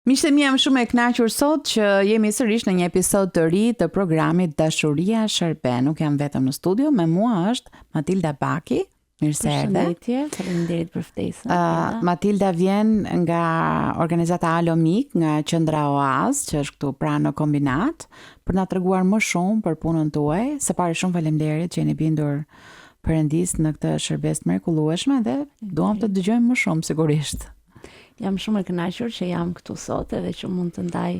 Miqtë mi, jam shumë e kënaqur sot që jemi sërish në një episod të ri të programit Dashuria Shërben. Nuk jam vetëm në studio, me mua është Matilda Baki. Mirë se erdhe. Përshëndetje, faleminderit për ftesën. Matilda vjen nga organizata Alomik, nga Qendra Oaz, që është këtu pranë në kombinat, për na treguar më shumë për punën tuaj. Së pari shumë faleminderit që jeni bindur Perëndis në këtë shërbes të mrekullueshme dhe duam të dëgjojmë më shumë sigurisht. Jam shumë e kënaqur që jam këtu sot edhe që mund të ndaj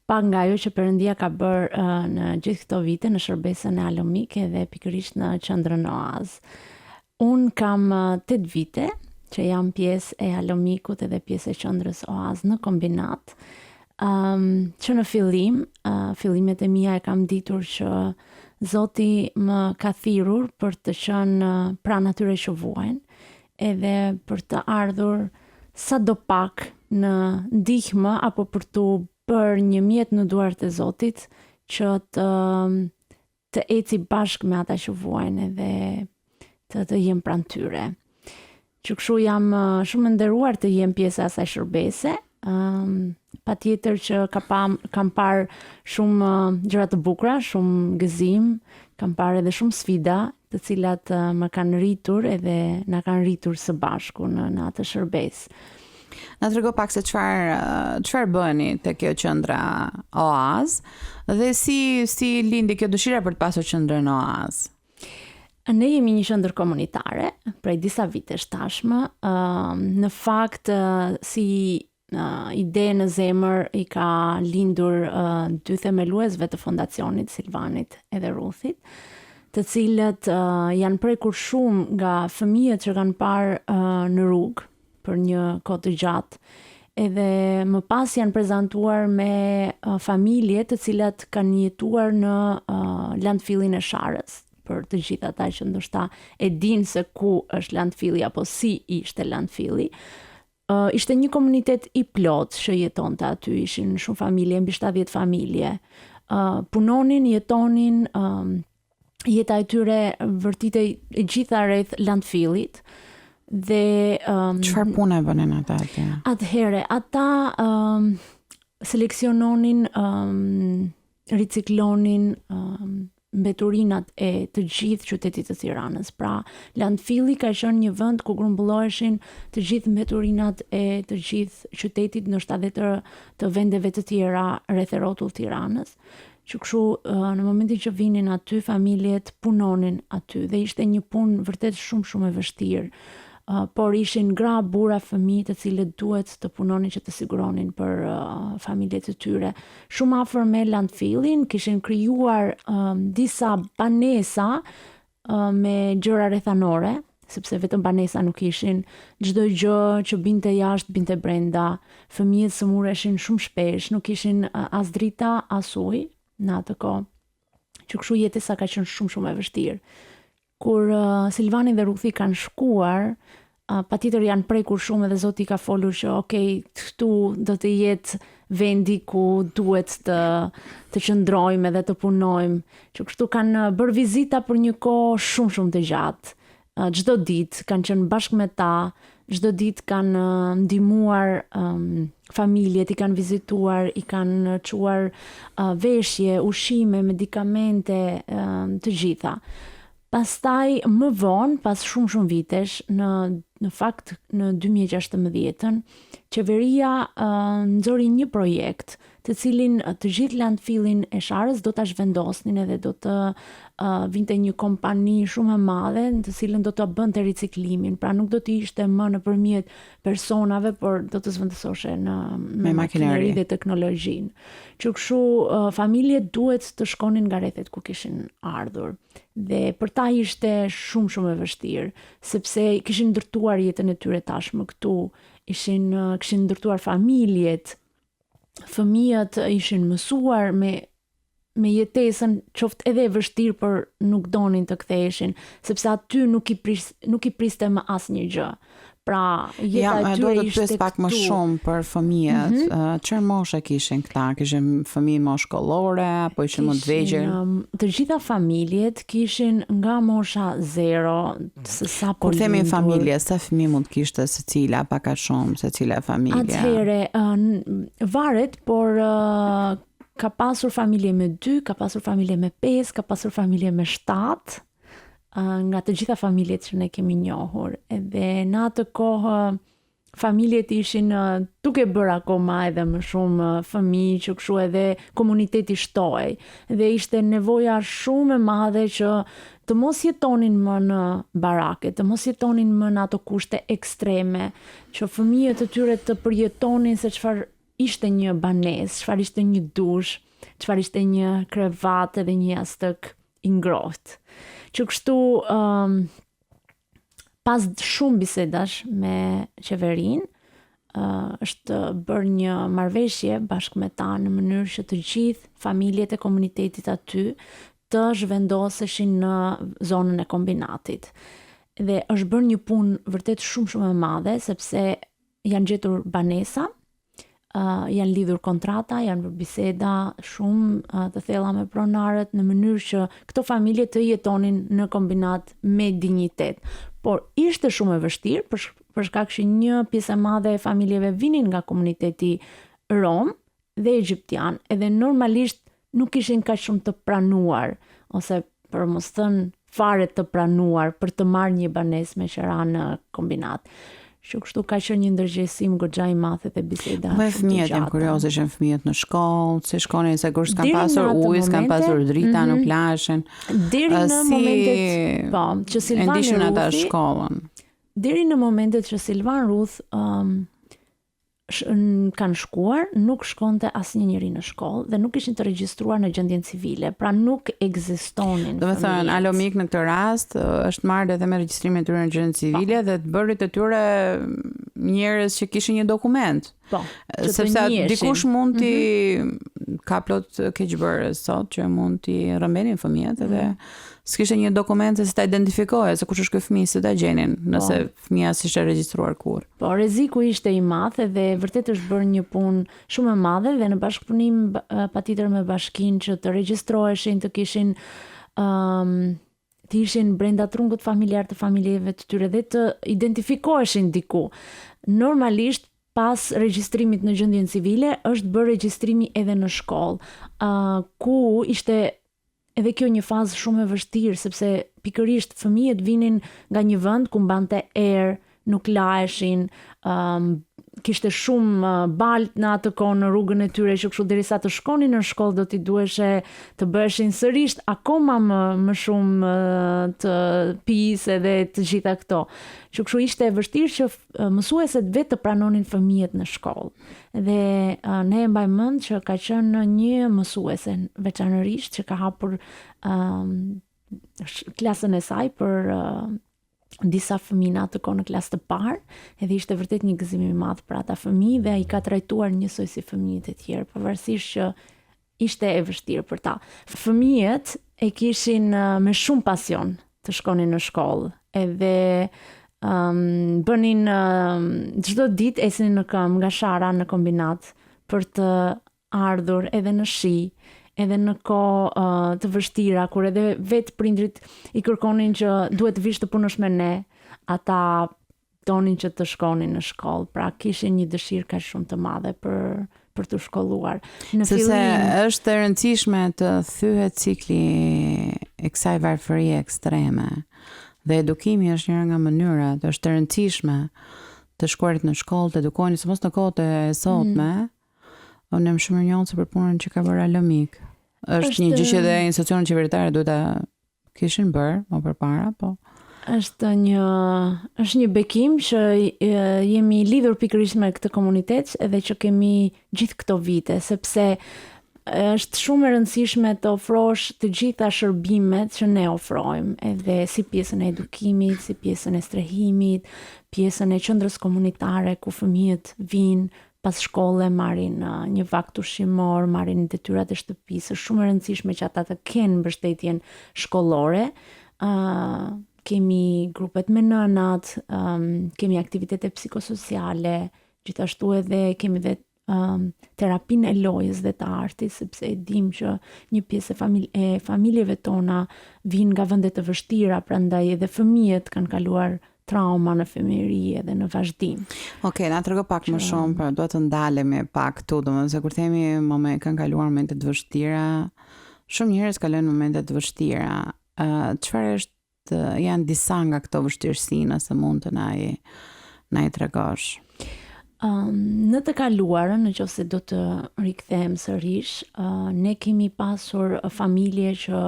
pak nga ajo që Perëndia ka bërë në gjithë këto vite në shërbesën e Alomik dhe pikërisht në Qendrën Oaz. Un kam 8 vite që jam pjesë e Alomikut edhe pjesë e Qendrës Oaz në kombinat. Që në fillimet e mia e kam ditur që Zoti më ka thirrur për të qenë pranë atyre që vuajnë, edhe për të ardhur sa do pak në ndihmë apo për të bërë një mjet në duart e Zotit që të eci bashkë me ata që vuajnë edhe të jem pranë tyre. Që kështu jam shumë e nderuar të jem pjesë e asaj shërbese. Patjetër që kam parë shumë gjëra të bukura, shumë gëzim, kam parë edhe shumë sfida, të cilat më kanë rritur edhe na kanë rritur së bashku në atë shërbes. Na trego pak se çfarë bëni te kjo qendra Oaz dhe si lindi kjo dëshira për të pasur qendrën Oaz. Ne jemi një qendër komunitare prej disa vitesh tashmë. Në fakt si ide në zemër i ka lindur 2 themeluesve të fondacionit, Silvanit edhe Ruthit, të cilët janë prekur shumë nga fëmijët që kanë parë në rrugë për një kohë të gjatë, edhe më pas janë prezantuar me familje të cilat kanë jetuar në landfillin e Sharës, për të gjithë ata që ndoshta e dinë se ku është landfilli apo si ishte landfilli. Ishte një komunitet i plot që jetonte aty, ishin shumë familje, mbi 70 familje. Punonin, jetonin, jeta e tyre vërtetej e gjitha rreth landfillit. Dhe çfarë pune bënin ata aty? Atëherë ata seleksiononin, riciklonin mbeturinat e të gjithë qytetit të Tiranës. Pra, landfilli ka qenë një vend ku grumbulloheshin të gjithë mbeturinat e të gjithë qytetit, ndoshta edhe të vendeve të tjera rreth e rrotull Tiranës. Që kështu në momentin që vinin aty, familjet punonin aty dhe ishte një punë vërtet shumë e vështirë. Por ishin gra, burra, fëmijë të cilët duhet të punonin që të siguronin për familjet e tyre. Shumë afër me landfillin kishin krijuar disa banesa me gjëra rrethanore, sepse vetëm banesa nuk ishin, çdo gjë që binte jashtë binte brenda. Fëmijët sëmureshin shumë shpesh, nuk kishin as drita as ujë në atë kohë. Që kështu jetesa ka qenë shumë e vështirë. Kur Silvani dhe Ruthi kanë shkuar, patjetër janë prekur shumë edhe Zoti ka folur që këtu do të jetë vendi ku duhet të qëndrojmë edhe të punojmë. Që kështu kanë bërë vizita për një kohë shumë të gjatë. Çdo ditë kanë qenë bashkë me ta, çdo ditë kanë ndihmuar familjet, i kanë vizituar, i kanë çuar veshje, ushqime, medikamente, të gjitha. Pastaj më vonë, pas shumë vitesh, në fakt në 2016, qeveria nxori një projekt të cilin të gjithë landfillin e Sharës do ta zhvendosnin edhe do të vinte një kompani shumë e madhe në të cilën do të bënte riciklimin. Pra nuk do të ishte më nëpërmjet personave, por do të zhvendososhe me makineri dhe teknologjinë. Që kështu familjet duhet të shkonin nga rrethet ku kishin ardhur. Dhe për ta ishte shumë e vështirë, sepse kishin ndërtuar jetën e tyre tashmë këtu, kishin ndërtuar familjet, fëmijët ishin mësuar me me jetesën qoftë edhe e vështirë për nuk donin të ktheheshin, sepse aty nuk i priste më asnjë gjë. Pra, jeta e do tyre të ishte pyes pak më këtu. shumë për fëmijët. Çfarë moshe kishin këta? Kishin fëmijë moshë shkollore apo ishin më të vegjël? Të gjitha familjet kishin nga mosha 0 se sa po Kur themi lindur. familje, sa fëmijë mund të kishte secila, pak a shumë secila familje? Atëhere, varet, por ka pasur familje me 2, ka pasur familje me 5, ka pasur familje me 7, nga të gjitha familjet që ne kemi njohur. Edhe në atë kohë familjet ishin duke bërë akoma edhe më shumë fëmijë që kështu edhe komuniteti shtohej. Dhe ishte nevoja shumë e madhe që të mos jetonin më në barake, të mos jetonin më në ato kushte ekstreme, që fëmijët e tyre të përjetonin se çfarë ishte një banesë, çfarë ishte një dush, çfarë ishte një krevat edhe një jastëk i ngrohtë. Që kështu pas shumë bisedash me qeverin, është bërë një marrëveshje bashkë me ta në mënyrë që të gjithë familjet e komunitetit aty të zhvendoseshin në zonën e kombinatit. Dhe është bërë një punë vërtet shumë e madhe, sepse janë gjetur banesa, janë lidhur kontrata, janë bërë biseda shumë të thella me pronarët në mënyrë që këto familje të jetonin në kombinat me dinjitet. Por ishte shumë e vështirë për shkak që një pjesë e madhe e familjeve vinin nga komuniteti rom dhe egjiptian, edhe normalisht nuk ishin kaq shumë të pranuar ose për mos thënë fare të pranuar për të marrë një banesë me qira në kombinat. Që kështu ka qenë një ndërgjegjësim goxha i madh edhe biseda. Me fëmijët jam kurioze, ishin fëmijët në shkollë, si shkonin se kur s'kan Deri në pasur atë ujë, s'kan momente, pasur drita, nuk lashin. Deri në momentet, po, që E Silvan ndishin ata Ruthi, shkollën. deri në momentet që Silvan Ruth kanë shkuar, nuk shkonte asnjë njeri në shkollë dhe nuk ishin të regjistruar në gjendjen civile, pra nuk ekzistonin. Do me thënë, Alomik në këtë rast është marrë edhe me regjistrimin e tyre në gjendje civile dhe të bërit të tyre njerëz që kishin një dokument. Po, që të Sepse njieshin. dikush mund t'i ka plot keqbërës sot që mund t'i rëmbenin fëmijët edhe s'kishte një dokument se si ta identifikoje se kush është ky fëmijë, si ta gjenin nëse fëmia s'ishte regjistruar kur. Po, rreziku ishte i madh dhe vërtet është bërë një punë shumë e madhe dhe në bashkëpunim patjetër me bashkinë që të regjistroheshin, të kishin të ishin brenda trungut familjar të familjeve të tyre dhe të identifikoheshin diku. Normalisht pas regjistrimit në gjendjen civile është bërë regjistrimi edhe në shkollë, ku ishte edhe kjo një fazë shumë e vështirë, sepse pikërisht fëmijët vinin nga një vend ku mbante erë, nuk laheshin, kishte shumë balt në atë kohë në rrugën e tyre, që kështu derisa të shkonin në shkollë do t'i duheshe të bëheshin sërish akoma më shumë të pisë edhe të gjitha këto. Që kështu ishte e vështirë që mësueset vetë të pranonin fëmijët në shkollë. Dhe ne e mbaj mend që ka qenë një mësuese veçanërisht që ka hapur klasën e saj për disa fëmijë në atë kohë në klasë të parë, edhe ishte vërtet një gëzim i madh për ata fëmijë dhe ai ka trajtuar njësoj si fëmijët e tjerë, pavarësisht që ishte e vështirë për ta. Fëmijët e kishin me shumë pasion të shkonin në shkollë, edhe bënin çdo ditë esnin në këmbë nga shara në kombinat për të ardhur edhe në shi, edhe në kohë të vështira, kur edhe vetë prindrit i kërkonin që duhet të vish të punosh me ne, ata donin që të shkonin në shkollë, pra kishin një dëshirë kaq shumë të madhe për të shkolluar. Në Sepse është e rëndësishme të thyhet cikli i kësaj varfërie ekstreme. Dhe edukimi është njëra nga mënyrat, është e rëndësishme të shkuarit në shkollë, të edukoni, sidomos në kohët e sotme. Unë jam shumë e njohur për punën që ka bërë Alomik. Është një gjë që edhe institucionet qeveritare duhet ta kishin bërë më përpara, po. Është një bekim që jemi lidhur pikërisht me këtë komunitet edhe që kemi gjithë këto vite, sepse është shumë e rëndësishme të ofrosh të gjitha shërbimet që ne ofrojmë, edhe si pjesën e edukimit, si pjesën e strehimit, pjesën e qendrës komunitare ku fëmijët vinë pas shkolle marrin një vakt ushqimor, marrin detyrat e shtëpisë, është shumë e rëndësishme që ata të kenë mbështetjen shkollore. Kemi grupet me nënat, kemi aktivitete psikosociale, gjithashtu edhe kemi dhe terapinë e lojës dhe të artit, sepse e dim që një pjesë e familjeve tona vinë nga vende të vështira, prandaj edhe fëmijët kanë kaluar trauma në fëmijëri edhe në vazhdim. Okej, na trego pak më shumë, për do të ndalemi pak këtu, domethënë se kur themi kanë kaluar momente të vështira, shumë njerëz kalojnë momente të vështira. Çfarë janë disa nga këto vështirësi, nëse mund të na i tregosh? Në të kaluarën, nëse do të rikthehem sërish, ne kemi pasur familje që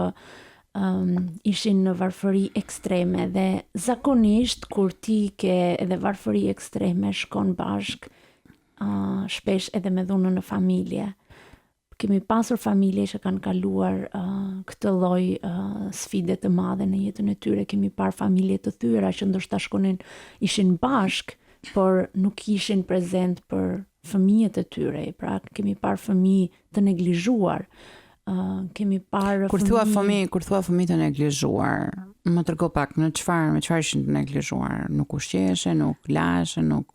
ishin në varfëri ekstreme dhe zakonisht kur ti ke edhe varfëri ekstreme shkon bashk shpesh edhe me dhunën në familje. Kemi pasur familje që kanë kaluar këtë lloj sfide të madhe në jetën e tyre. Kemi parë familje të thyera që ndoshta ishin bashk, por nuk ishin prezent për fëmijët e tyre. Pra kemi parë fëmijë të neglizhuar. Kemi parë Kur thua fëmijë të neglizhuar, më trego pak me çfarë ishin të neglizhuar? Nuk ushqeshe, nuk lashe, nuk...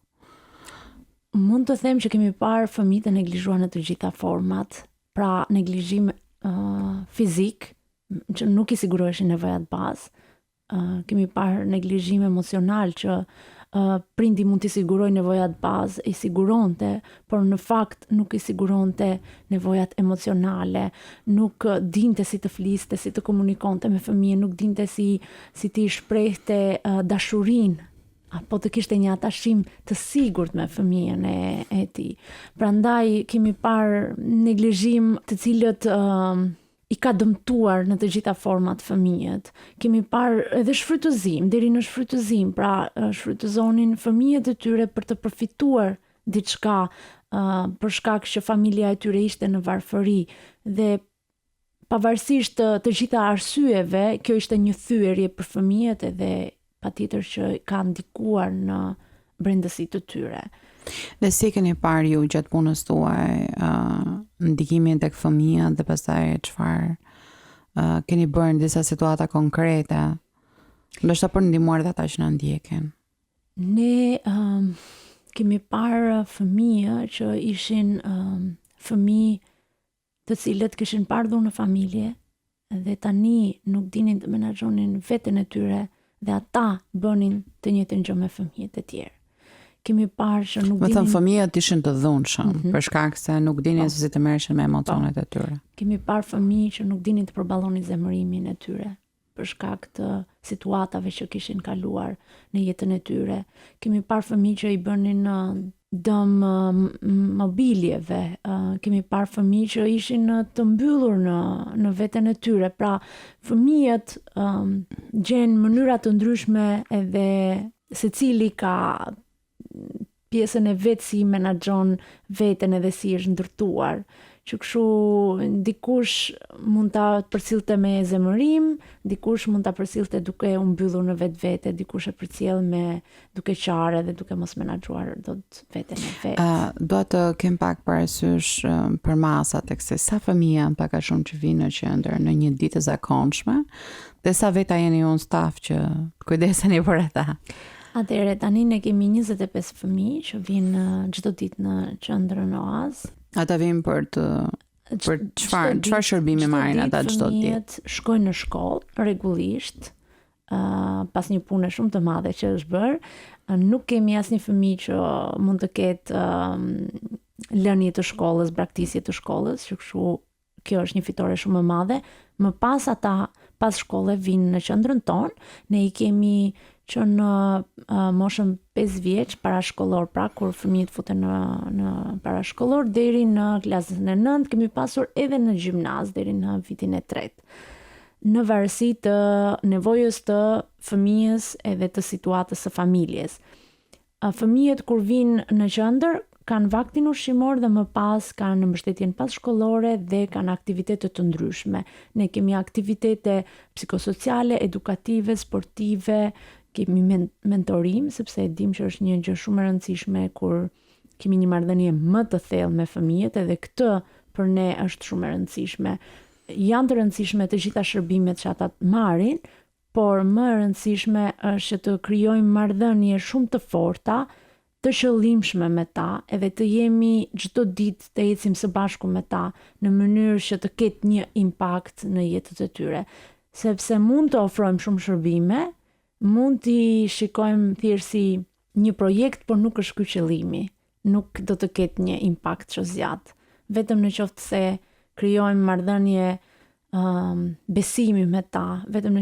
Mund të them që kemi parë fëmijë të neglizhuar në të gjitha format, pra neglizhim fizik, që nuk i siguroheshin nevojat bazë. Kemi parë neglizhim emocional që prindi mund t'i siguroj nevojat bazë, i siguronte, por në fakt nuk i siguronte nevojat emocionale, nuk dinte si të fliste, si të komunikonte me fëmijën, nuk dinte si t'i shprehte dashurinë, apo të kishte një atashim të sigurt me fëmijën e tij. Prandaj kemi parë neglizhim të cilët i ka dëmtuar në të gjitha format fëmijët. Kemi parë edhe shfrytëzim, deri në shfrytëzim, pra shfrytëzonin fëmijët e tyre për të përfituar diçka për shkak që familja e tyre ishte në varfëri dhe pavarësisht të gjitha arsyeve, kjo ishte një thyerje për fëmijët edhe patjetër që ka ndikuar në brendësi të tyre. Dhe si keni parë ju gjatë punës tuaj ndikimin tek fëmijët dhe pastaj çfarë keni bërë në disa situata konkrete, ndoshta për ndihmuar ata që na ndjekin? Ne kemi parë fëmijë që ishin fëmijë të cilët kishin parë në familje dhe tani nuk dinin të menaxhonin veten e tyre dhe ata bënin të njëjtën gjë me fëmijët e tjerë. Kemi parë që nuk dinin... fëmijët ishin të dhunshëm, për shkak se nuk dinin se si të merreshin me emocionet e tyre. Kemi parë fëmijë që nuk dinin të përballonin zemërimin e tyre, për shkak të situatave që kishin kaluar në jetën e tyre. Kemi parë fëmijë që i bënin dëm mobiljeve, kemi parë fëmijë që ishin të mbyllur në veten e tyre. Pra, fëmijët gjen mënyra të ndryshme edhe secili ka pjesën e vet si menaxhon veten edhe si është ndërtuar. Që kështu dikush mund ta përcillte me zemërim, dikush mund ta përcillte duke u mbyllur në vetvete, dikush e përcjell me duke qarë dhe duke mos menaxhuar dot veten e vet. Do të kem pak parasysh për masat tek se sa fëmijë janë pak a shumë që vinë në qendër në një ditë të zakonshme, dhe sa veta jeni ju në staf që kujdeseni për ata. Atëherë tani ne kemi 25 fëmijë që vinë çdo ditë në qendrën Oaz. Ata vinë për çfarë shërbimi marrin ata çdo ditë? Fëmijët shkojnë në shkollë rregullisht, pas një pune shumë të madhe që është bërë. Nuk kemi asnjë fëmijë që mund të ketë lënie të shkollës, braktisje të shkollës, që kështu kjo është një fitore shumë e madhe. Më pas ata pas shkolle vinë në qendrën tonë, ne i kemi që në moshën 5 vjeç parashkollor, pra kur fëmijët futen në parashkollor deri në klasën e 9, kemi pasur edhe në gjimnaz deri në vitin e 3. Në varësi të nevojës të fëmijës edhe të situatës së familjes. Fëmijët kur vinë në qendër kanë vaktin ushqimor dhe më pas kanë mbështetjen passhkollore dhe kanë aktivitete të ndryshme. Ne kemi aktivitete psikosociale, edukative, sportive, kemi mentorim, sepse e dim që është një gjë shumë e rëndësishme kur kemi një marrëdhënie më të thellë me fëmijët, edhe këtë për ne është shumë e rëndësishme. Janë të rëndësishme të gjitha shërbimet që ata marrin, por më e rëndësishme është që të krijojmë marrëdhënie shumë të forta, të qëllimshme me ta, edhe të jemi çdo ditë të ecim së bashku me ta në mënyrë që të ketë një impakt në jetët e tyre. Sepse mund të ofrojmë shumë shërbime, mund t'i shikojmë thjesht si një projekt, por nuk është ky qëllimi. Nuk do të ketë një impakt që zgjat. Vetëm në qoftë se krijojmë marrëdhënie besimi me ta, vetëm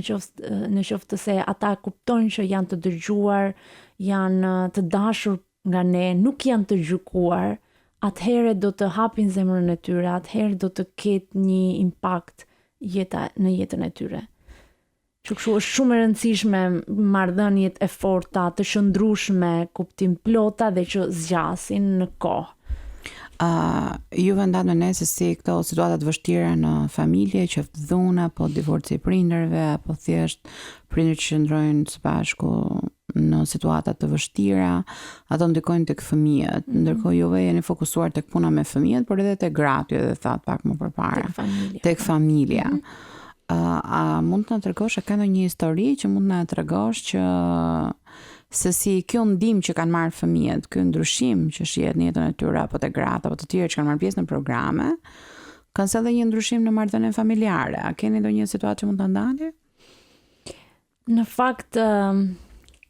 në qoftë se ata kuptojnë që janë të dëgjuar, janë të dashur nga ne, nuk janë të gjykuar, atëherë do të hapin zemrën e tyre, atëherë do të ketë një impakt në jetën e tyre. Kështu është shumë e rëndësishme marrëdhëniet e forta, të qëndrueshme, kuptim plota dhe që zgjasin në kohë. Ju vendat në ne se si këto situatat vështira në familje, qoftë dhuna, apo divorci i prindërve, apo thjesht prindër që qëndrojnë së bashku në situata të vështira, ato ndikojnë tek fëmijët. Ndërkohë juve jeni fokusuar tek puna me fëmijët, por edhe tek gratë, edhe thatë pak më përpara. Tek familja. A mund të na tregosh, a ka ndonjë histori që mund na tregosh që se si kjo ndihmë që kanë marrë fëmijët, ky ndryshim që shihet në jetën e tyre apo te gratë apo të tjerë që kanë marrë pjesë në programe, kanë sjellë një ndryshim në marrëdhënien familjare. A keni ndonjë situatë që mund ta ndani? Në fakt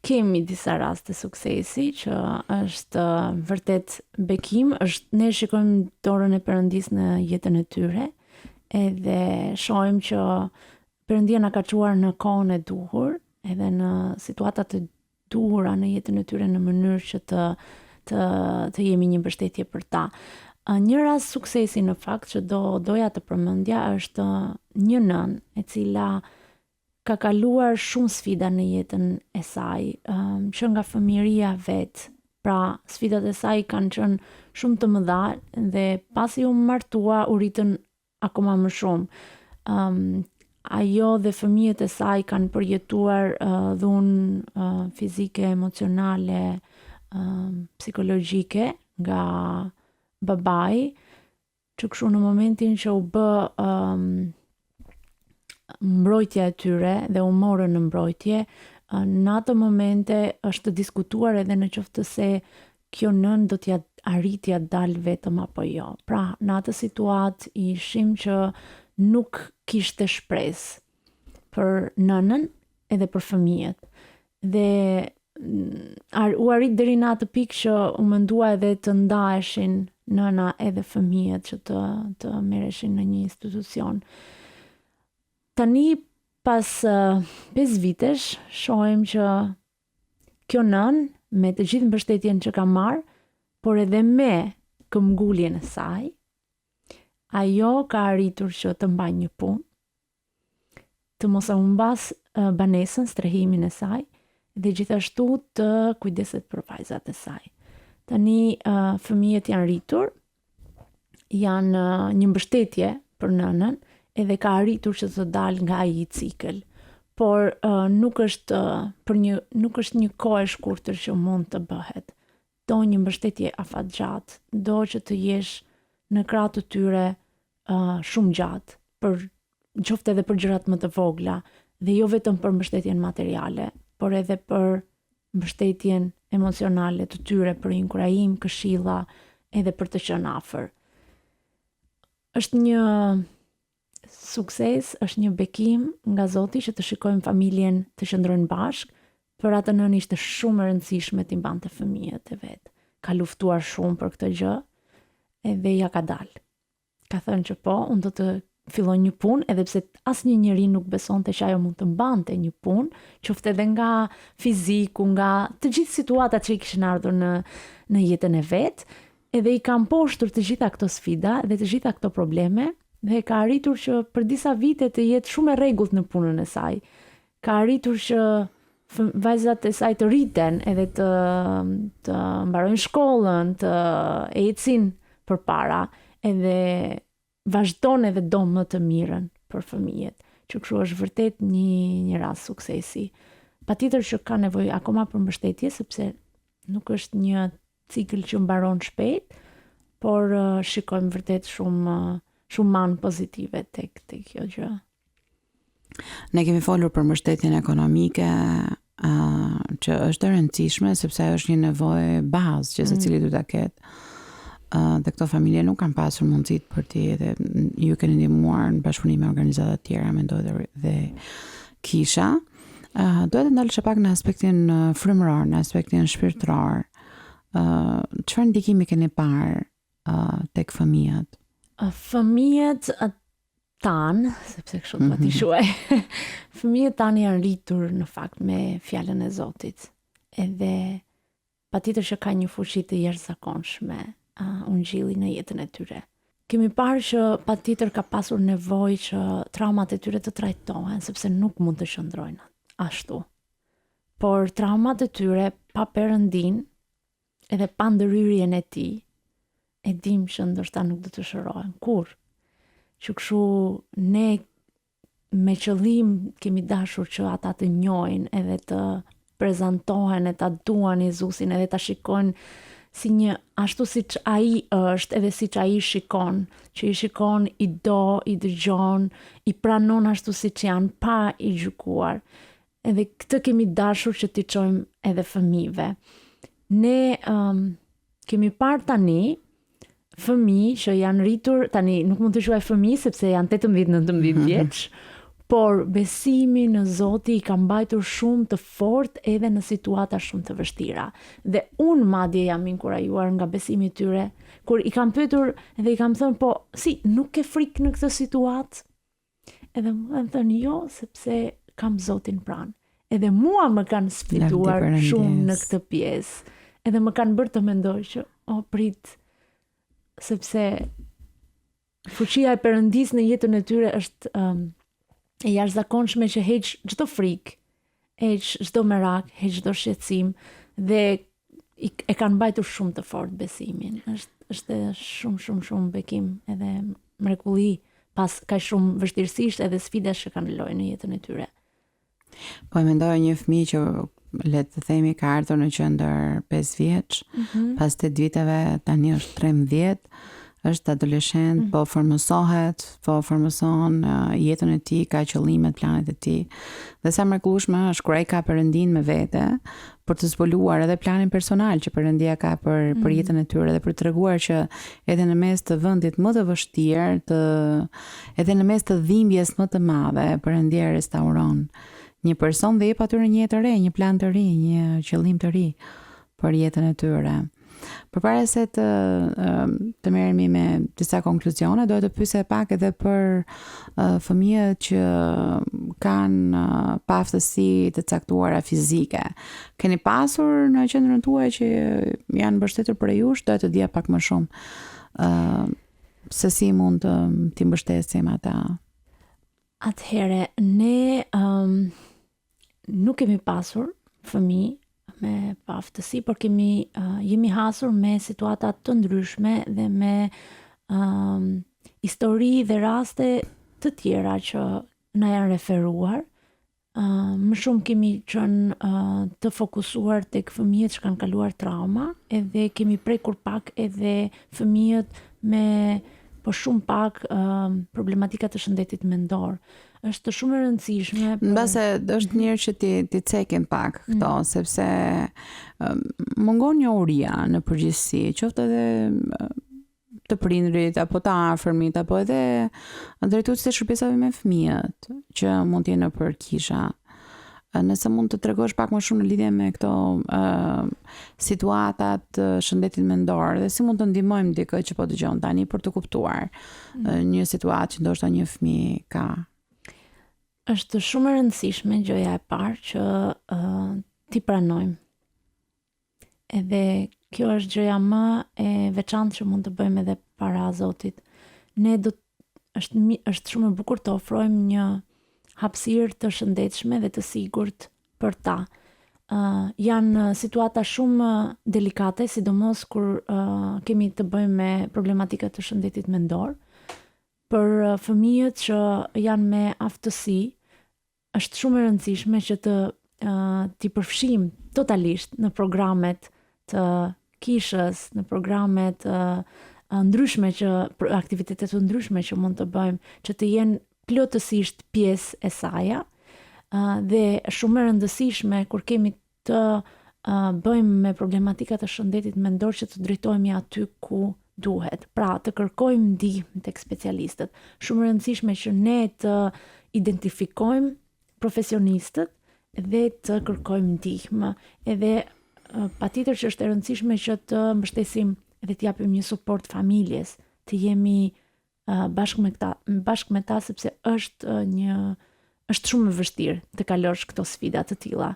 kemi disa raste suksesi që është vërtet bekim, ne shikojmë dorën e Perëndis në jetën e tyre, edhe shohim që Perëndia na ka çuar në kohën e duhur, edhe në situata të duhura në jetën e tyre në mënyrë që të jemi një mbështetje për ta. Një rast suksesi në fakt që doja të përmendja është një nën e cila ka kaluar shumë sfida në jetën e saj, që nga fëmijëria vet. Pra, sfidat e saj kanë qenë shumë të mëdha dhe pasi u martua u rritën akoma më shumë. Ajo dhe fëmijët e saj kanë përjetuar dhunë fizike, emocionale, psikologjike nga babai, që kështu në momentin që u bë mbrojtja e tyre dhe u morën në mbrojtje, në ato momente është diskutuar edhe në qoftë se kjo nën do t'ja arritja dal vetëm apo jo. Pra, në atë situatë ishim që nuk kishte shpresë për nënën edhe për fëmijët. Dhe u arrit deri në atë pikë që u mendua edhe të ndaheshin nëna edhe fëmijët që të merreshin në një institucion. Tani pas 5 vitesh shohim që kjo nën me të gjithë mbështetjen që ka marrë, por edhe me këmbguljen e saj, ajo ka arritur që të mbajë një punë, të mos e humbas banesën, strehimin e saj, dhe gjithashtu të kujdeset për vajzat e saj. Tani fëmijët janë rritur, janë një mbështetje për nënën, edhe ka arritur që të dalë nga ai cikël. Por nuk është një kohë e shkurtër që mund të bëhet. Do një mbështetje afatgjatë, do që të jesh në krah të tyre shumë gjatë, qoftë edhe për gjërat më të vogla, dhe jo vetëm për mbështetjen materiale, por edhe për mbështetjen emocionale të tyre, për inkurajim, këshilla, edhe për të qenë afër. Është një sukses, është një bekim nga Zoti që të shikojmë familjen të qëndrojnë bashkë. Për atë nën ishte shumë e rëndësishme t'i mbante fëmijët e vet. Ka luftuar shumë për këtë gjë, edhe ja ka dalë. Ka thënë që po, unë do të filloj një punë, edhe pse asnjë njeri nuk besonte që ajo mund të mbante një punë, qoftë edhe nga fiziku, nga të gjithë situatat që i kishin ardhur në jetën e vet, edhe i ka mposhtur të gjitha këto sfida dhe të gjitha këto probleme, dhe ka arritur që për disa vite të jetë shumë e rregullt në punën e saj. Ka arritur që vajzat e saj të rriten edhe të mbarojnë shkollën, të ecin përpara, edhe vazhdon edhe do më të mirën për fëmijët. Që kështu është vërtet një rast suksesi. Patjetër që ka nevojë akoma për mbështetje, sepse nuk është një cikël që mbaron shpejt, por shikojmë vërtet shumë manë pozitive tek kjo gjë. Ne kemi folur për mbështetjen ekonomike, që është e rëndësishme sepse është një nevojë bazë që secili duhet ta ketë. Dhe këto familje nuk kanë pasur mundësit për ti dhe ju keni ndihmuar në bashkëpunim me organizata të tjera, mendoj dhe kisha. Duhet të ndalësh pak në aspektin frymëror, në aspektin shpirtëror. Çfarë ndikimi keni parë tek fëmijët? Fëmijët tanë, sepse kështu do t'i shuaj. Fëmijët tanë janë rritur në fakt me fjalën e Zotit. Edhe patjetër që ka një fuqi të jashtëzakonshme ungjilli në jetën e tyre. Kemi parë që patjetër ka pasur nevojë që traumat e tyre të trajtohen, sepse nuk mund të qëndrojnë ashtu. Por traumat e tyre pa perëndin edhe pa ndërhyrjen e tij, e dim që ndoshta nuk do të shërohen kur. Që kështu ne me qëllim kemi dashur që ata të njohin edhe të prezantohen e ta duan Jezusin edhe ta shikojnë si një ashtu siç ai është edhe siç ai shikon, që i shikon, i do, i dëgjon, i pranon ashtu siç janë pa i gjykuar. Edhe këtë kemi dashur që t'i çojmë edhe fëmijëve. Ne kemi parë tani fëmijë që janë rritur, tani nuk mund të quaj fëmijë sepse janë 18-19 vjeç, por besimi në Zoti i ka mbajtur shumë të fortë edhe në situata shumë të vështira. Dhe unë madje jam inkurajuar nga besimi i tyre, kur i kam pyetur dhe i kam thënë, po, si, nuk ke frikë në këtë situatë? Edhe më kanë thënë, jo, sepse kam Zotin pranë. Edhe mua më kanë sfiduar shumë në këtë pjesë. Edhe më kanë bërë të mendoj që, prit, sepse fuqia e Perëndis në jetën e tyre është e jashtëzakonshme që heq çdo frikë, heq çdo merak, heq çdo shqetësim dhe e kanë mbajtur shumë të fortë besimin. Është shumë bekim edhe mrekulli pas kaq shumë vështirësish edhe sfidash që kanë lojë në jetën e tyre. Po e mendoj një fëmijë që le të themi ka ardhur në qendër 5 vjeç, pas 8 viteve tani është 13, është adoleshent, po formoson jetën e tij, ka qëllimet, planet e tij. Dhe sa mrekullueshme është kur ai ka Perëndin me vete për të zbuluar edhe planin personal që Perëndia ka për jetën e tyre dhe për treguar që edhe në mes të vendit më të vështirë, edhe në mes të dhimbjes më të madhe, Perëndia restauron një person dhe jep atyre një jetë të re, një plan të ri, një qëllim të ri për jetën e tyre. Përpara se të merremi me disa konkluzione, doja të pyesja pak edhe për fëmijët që kanë paaftësi të caktuara fizike. Keni pasur në qendrën tuaj që janë mbështetur për jush? Doja të dija pak më shumë se si mund t'i mbështesim ata. Atëherë, ne nuk kemi pasur fëmijë me paaftësi, por jemi hasur me situata të ndryshme dhe me histori dhe raste të tjera që na janë referuar. Më shumë kemi qenë të fokusuar tek fëmijët që kanë kaluar trauma, edhe kemi prekur pak edhe fëmijët me po shumë pak problematika të shëndetit mendor. Është shumë e rëndësishme. Mbase është mirë që ti cekim pak këto, sepse mungon njohuria në përgjithësi, qoftë edhe të prindrit apo të afërmit apo edhe drejtuesit e shërbesave me fëmijët që mund të jenë nëpër kisha. Nëse mund të tregosh pak më shumë në lidhje me këto situatat të shëndetit mendor dhe si mund të ndihmojmë dikë që po dëgjon tani për të kuptuar një situatë që ndoshta një fëmijë ka. Është shumë e rëndësishme gjëja e parë që ti pranojmë. Edhe kjo është gjëja më e veçantë që mund të bëjmë edhe para Zotit. Është shumë e bukur të ofrojmë një hapësirë të shëndetshme dhe të sigurt për ta. Janë situata shumë delikate, sidomos kur kemi të bëjmë me problematika të shëndetit mendor. Për fëmijët që janë me aftësi, është shumë e rëndësishme që t'i përfshijmë totalisht në programet të kishës, në programet ndryshme për aktivitetet të ndryshme që mund të bëjmë, që të jenë plotësisht pjesë e saja, dhe shumë e rëndësishme kur kemi të bëjmë me problematikat e shëndetit mendor që të drejtohemi aty ku duhet. Pra, të kërkojmë ndihmë tek specialistët. Shumë e rëndësishme që ne të identifikojmë profesionistët dhe të kërkojmë ndihmë. Edhe patjetër që është e rëndësishme që të mbështesim dhe të japim një suport familjes, të jemi bashkë me ta sepse është shumë e vështirë të kalosh këto sfida të tilla.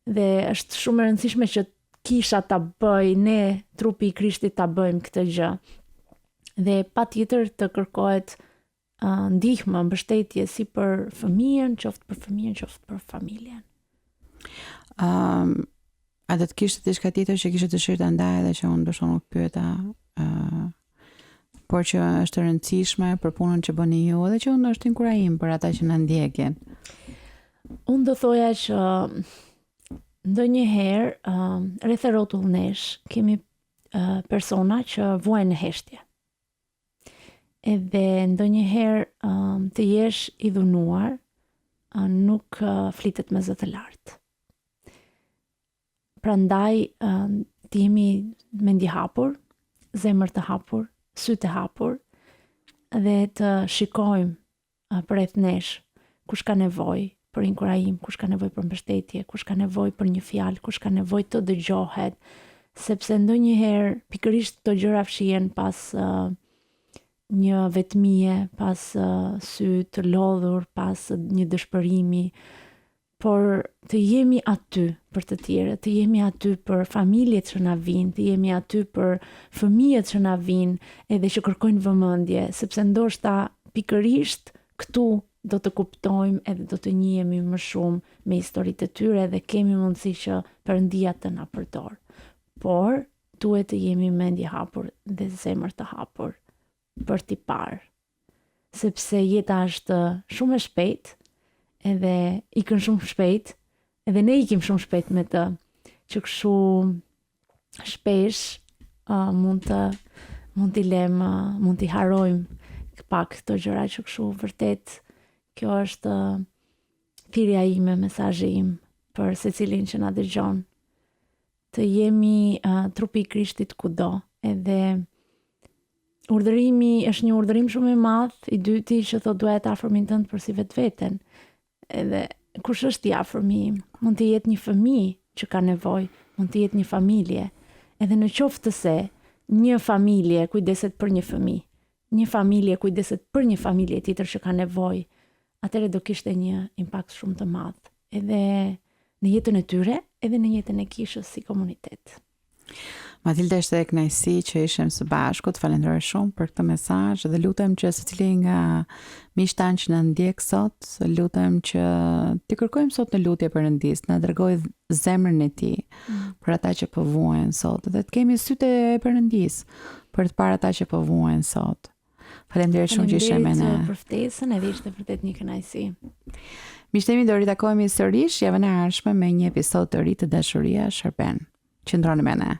Dhe është shumë e rëndësishme që kisha ta bëj, ne trupi i Krishtit ta bëjmë këtë gjë. Dhe patjetër të kërkohet ndihmë, mbështetje si për fëmijën, qoftë për familjen. A do të kishte diçka tjetër që kishe dëshirë ta ndaj dhe që unë ndoshta nuk pyeta, por që është e rëndësishme për punën që bëni ju dhe që unë është inkurajim për ata që na ndjekin? Unë do thoja që ndonjëherë rreth e rrotullnesh kemi persona që vuajnë në heshtje. Edhe ndonjëherë të jesh i dhunuar nuk flitet me zë të lartë. Prandaj të jemi mendje hapur, zemër të hapur, sy të hapur dhe të shikojmë përreth nesh kush ka nevojë për inkurajim, kush ka nevojë për mbështetje, kush ka nevojë për një fjalë, kush ka nevojë të dëgjohet, sepse ndonjëherë pikërisht këto gjëra fshihen pas një vetmie, pas sy të lodhur, pas një dëshpërimi, por të jemi aty për të tjerët, të jemi aty për familjet që na vinë, të jemi aty për fëmijët që na vinë, edhe që kërkojnë vëmendje, sepse ndoshta pikërisht këtu do të kuptojmë edhe do të njihemi më shumë me historitë e tyre dhe kemi mundësi që Perëndia të na përdor. Por duhet të jemi mendje hapur dhe zemër të hapur për t'i parë. Sepse jeta është shumë e shpejtë, edhe ikën shumë shpejt, edhe ne ikim shumë shpejt me të, që kështu shpesh mund t'i harojmë pak këto gjëra që kështu vërtet. Kjo është thirrja ime, mesazhi im për secilin që na dëgjon. Të jemi trupi i Krishtit kudo, edhe urdhërimi është një urdhërim shumë i madh, i dyti që thotë duhet afërmin tënd për si vetveten. Edhe kush është i afërmi im? Mund të jetë një fëmijë që ka nevojë, mund të jetë një familje. Edhe në qoftë se një familje kujdeset për një fëmijë, një familje kujdeset për një familje tjetër që ka nevojë, atëherë do kishte një impakt shumë të madh, edhe në jetën e tyre, edhe në jetën e kishës si komunitet. Matilda, ishte e kënaqësi që ishim së bashku. Të falenderoj shumë për këtë mesazh dhe lutem që secili nga miqtë tanë që na ndjek sot, lutem që t'i kërkojmë sot në lutje Perëndis, na dërgoj zemrën e tij për ata që po vuajnë sot dhe të kemi sytë e Perëndis për të parë ata që po vuajnë sot. Faleminderit shumë që ishe me ne. Faleminderit për ftesën, edhe ishte vërtet një kënaqësi. Miqtemi, do ritakohemi sërish javën e ardhshme me një episod të ri të Dashuria Shërben. Qëndroni me ne.